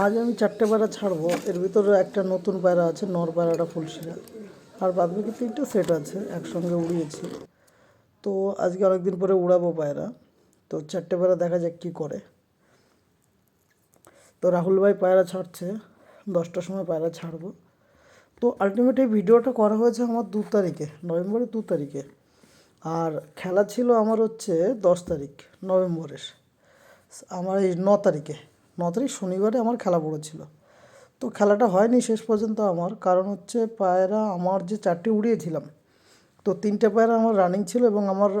আজ আমি 4টে পায়রা ছাড়বো। এর ভিতরে একটা নতুন পায়রা আছে, নর পায়রাটা ফুলশিরা, আর বাদবাকি 3টে সেট আছে, একসঙ্গে উড়িয়েছি। তো আজকে অনেকদিন পরে উড়াবো পায়রা। তো 4টে পায়রা দেখা যাক কী করে। তো রাহুল ভাই পায়রা ছাড়ছে, 10টার সময় পায়রা ছাড়বো। তো আলটিমেট এই ভিডিওটা করা হয়েছে আমার 2 তারিখে, নভেম্বরের 2 তারিখে। আর খেলা ছিল আমার হচ্ছে 10 তারিখ নভেম্বরের, আমার এই 9 তারিখে, 9 তারিখ শনিবারে আমার খেলা পড়েছিল। তো খেলাটা হয়নি শেষ পর্যন্ত আমার, কারণ হচ্ছে পায়রা আমার যে 4টে উড়িয়েছিলাম, তো 3টে পায়রা আমার রানিং ছিল এবং আমার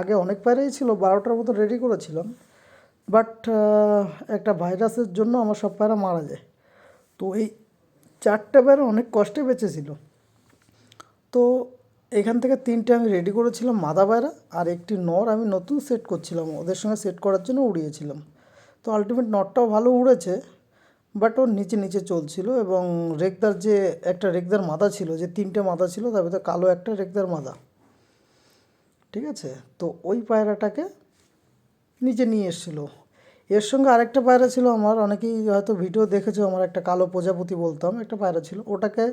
আগে অনেক পায়রাই ছিল, 12টার মতো রেডি করেছিলাম। বাট একটা ভাইরাসের জন্য আমার সব পায়রা মারা যায়। তো এই 4টে পায়রা অনেক কষ্টে বেঁচেছিল। তো এখান থেকে 3টে আমি রেডি করেছিলাম মাদা পায়রা, আর একটি নর আমি নতুন সেট করছিলাম, ওদের সঙ্গে সেট করার জন্য উড়িয়েছিলাম। তো আলটিমেট নরটাও ভালো উড়েছে, বাট ওর নিচে নিচে চলছিল। এবং রেগদার যে একটা রেগদার মাদা ছিল, যে 3টে মাদা ছিল তার ভিতরে কালো একটা রেগদার মাদা, ঠিক আছে। তো ওই পায়রাটাকে নিচে নিয়ে এসেছিলো। এর সঙ্গে আরেকটা পায়রা ছিল আমার, অনেকেই হয়তো ভিডিও দেখেছো, আমার একটা কালো প্রজাপতি বলতাম একটা পায়রা ছিল, ওটাকে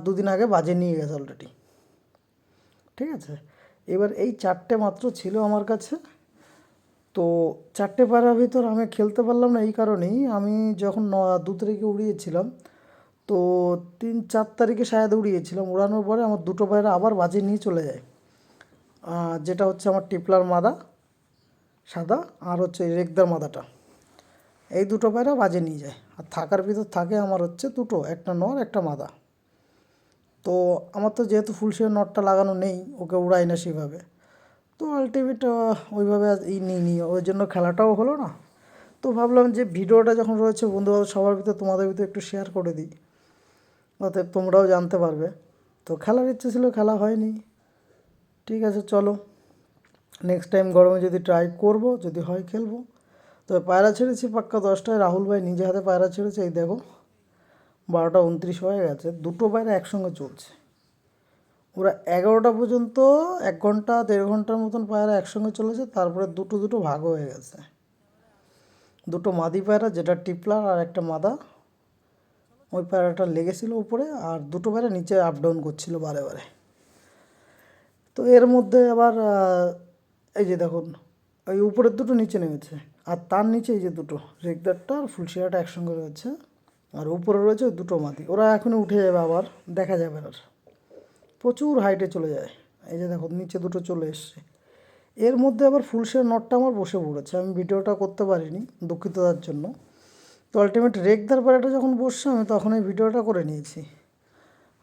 2 দিন আগে বাজে নিয়ে গেছে অলরেডি, ঠিক আছে। এবার এই 4টে মাত্র ছিল আমার কাছে। তো 4টে পায়রার ভিতর আমি খেলতে পারলাম না এই কারণেই, আমি যখন 2 তারিখে উড়িয়েছিলাম, তো 3-4 তারিখে শায়দ উড়িয়েছিলাম, উড়ানোর পরে আমার 2টো পায়রা আবার বাজে নিয়ে চলে যায়। যেটা হচ্ছে আমার টিপলার মাদা সাদা, আর হচ্ছে রেগদার মাদাটা, এই 2টো পায়রা বাজে নিয়ে যায়। আর থাকার ভিতর থাকে আমার হচ্ছে 2টো, একটা নর একটা মাদা। তো আমার তো যেহেতু ফুলশিয়ার নটটা লাগানো নেই, ওকে উড়াই না সেভাবে, তো আলটিমেট ওইভাবে নিই, ওই জন্য খেলাটাও হলো না। তো ভাবলাম যে ভিডিওটা যখন রয়েছে বন্ধুবান্ধব সবার ভিতরে, তোমাদের ভিতরে একটু শেয়ার করে দিই, অতএব তোমরাও জানতে পারবে। তো খেলার ইচ্ছে ছিল, খেলা হয়নি, ঠিক আছে চলো নেক্সট টাইম গরমে যদি ট্রাই করব, যদি হয় খেলবো। তো পায়রা ছেড়েছি পাক্কা 10টায়, রাহুল ভাই নিজে হাতে পায়রা ছেড়েছে। এই দেখো 12টা 29 হয়ে গেছে, 2টো পায়রা একসঙ্গে চলছে। ওরা 11টা পর্যন্ত 1 ঘন্টা 1.5 ঘন্টার মতন পায়রা একসঙ্গে চলেছে, তারপরে দুটো দুটো ভাগ হয়ে গেছে। 2টো মাদি পায়রা, যেটা টিপলার আর একটা মাদা, ওই পায়রাটা লেগেছিল উপরে, আর 2টো পায়রা নিচে আপ ডাউন করছিল বারে বারে। তো এর মধ্যে আবার এই যে দেখুন, ওই উপরের 2টো নিচে নেমেছে, আর তার নিচে এই যে 2টো রেগদারটা আর ফুলশিরাটা একসঙ্গে রয়েছে, আর উপরে রয়েছে 2টো মাদি। ওরা এখনই উঠে যাবে, আবার দেখা যাবে আর, প্রচুর হাইটে চলে যায়। এই যে দেখো নিচে 2টো চলে এসছে। এর মধ্যে আবার ফুলশিয়ার নটটা আমার বসে পড়েছে, আমি ভিডিওটা করতে পারিনি, দুঃখিত তার জন্য। তো আলটিমেট রেগদার পায়রাটা যখন বসছে আমি তখন এই ভিডিওটা করে নিয়েছি।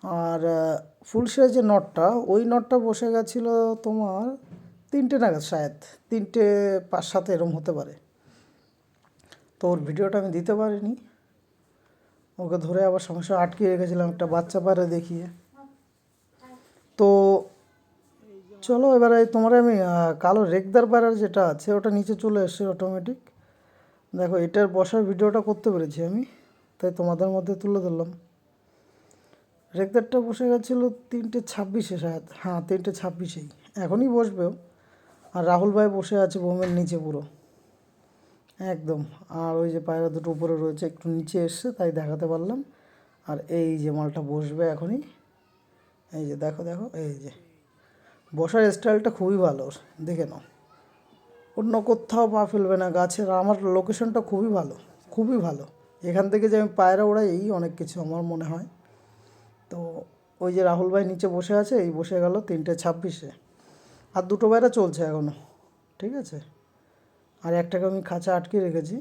আর ফুলশিয়ার যে নটটা, ওই নটটা বসে গেছিলো তোমার 3টে নাগাদ, শায়দ 3টে 5-7 এরম হতে পারে। তো ওর ভিডিওটা আমি দিতে পারিনি, ওকে ধরে আবার সমস্যা আটকে রেখেছিলাম একটা বাচ্চা পায়রা দেখিয়ে। তো চলো এবারে তোমার আমি কালো রেগদার পায়রার যেটা আছে ওটা নিচে চলে এসছে অটোমেটিক। দেখো এটার বসার ভিডিওটা করতে পেরেছি আমি, তাই তোমাদের মধ্যে তুলে ধরলাম। রেগদারটা বসে গেছিলো 3টে 26-এ শায়দ, হ্যাঁ 3টে 26-এই, এখনই বসবেও। আর রাহুল ভাই বসে আছে বোমের নিচে পুরো একদম। আর ওই যে পায়রা 2টো উপরে রয়েছে, একটু নিচে এসছে তাই দেখাতে পারলাম। আর এই যে মালটা বসবে এখনই, এই যে দেখো দেখো, এই যে বসার স্টাইলটা খুবই ভালো ওর, দেখে নাও। অন্য কোথাও পা ফেলবে না গাছের, আমার লোকেশনটা খুবই ভালো, খুবই ভালো। এখান থেকে যে আমি পায়রা ওড়াই এই অনেক কিছু আমার মনে হয়। তো ওই যে রাহুল ভাই নিচে বসে আছে, এই বসে গেল 3টে 26-এ, আর 2টো পায়রা চলছে এখনও, ঠিক আছে। আর একটাকে আমি খাঁচা আটকে রেখেছি,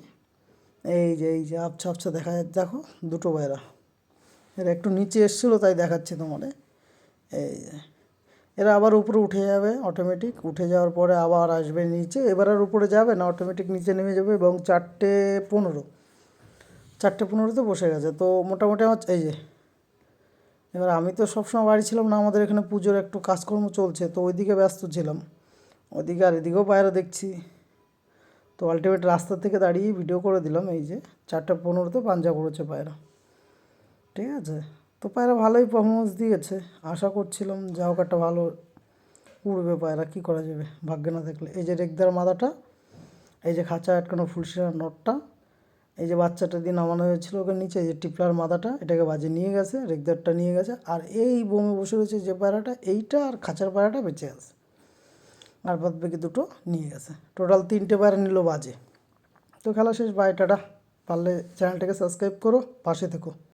এই যে আবছা আবছা দেখা যাচ্ছে দেখো 2টো পায়রা। এরা একটু নিচে এসেছিলো তাই দেখাচ্ছি তোমাদের। এই যে এরা আবার উপরে উঠে যাবে অটোমেটিক, উঠে যাওয়ার পরে আবার আসবে নিচে, এবার আর উপরে যাবে না, অটোমেটিক নিচে নেমে যাবে। এবং 4টে 15 বসে গেছে। তো মোটামুটি আমার এই যে, এবার আমি তো সবসময় বাড়ি ছিলাম না, আমাদের এখানে পুজোর একটু কাজকর্ম চলছে, তো ওইদিকে ব্যস্ত ছিলাম, ওইদিকে আর এদিকেও পায়রা দেখছি। তো আলটিমেট রাস্তা থেকে দাঁড়িয়ে ভিডিও করে দিলাম। এই যে 4টে 15 পাঞ্জা করেছে পায়রা, ঠিক আছে। তো পায়রা ভালোই পারফরমেন্স দিয়েছে, আশা করছিলাম যা হোক একটা ভালো উড়বে পায়রা, কী করা যাবে ভাগ্যে না থাকলে। এই যে রেগদার মাদাটা, এই যে খাঁচা আটকানো ফুলশিরার নটটা, এই যে বাচ্চাটা দিয়ে নামানো হয়েছিল ওকে নিচে, এই যে টিপলার মাথাটা এটাকে বাজে নিয়ে গেছে, রেগদারটা নিয়ে গেছে, আর এই বমে বসে রয়েছে যে পায়রাটা, এইটা আর খাঁচার পায়রাটা বেঁচে আছে, আর বাদ বাকি দুটো নিয়ে গেছে। টোটাল 3টে পায়রা নিল বাজে। তো খেলা শেষ, বাই টাটা। পারলে চ্যানেলটাকে সাবস্ক্রাইব করো, পাশে থেকো।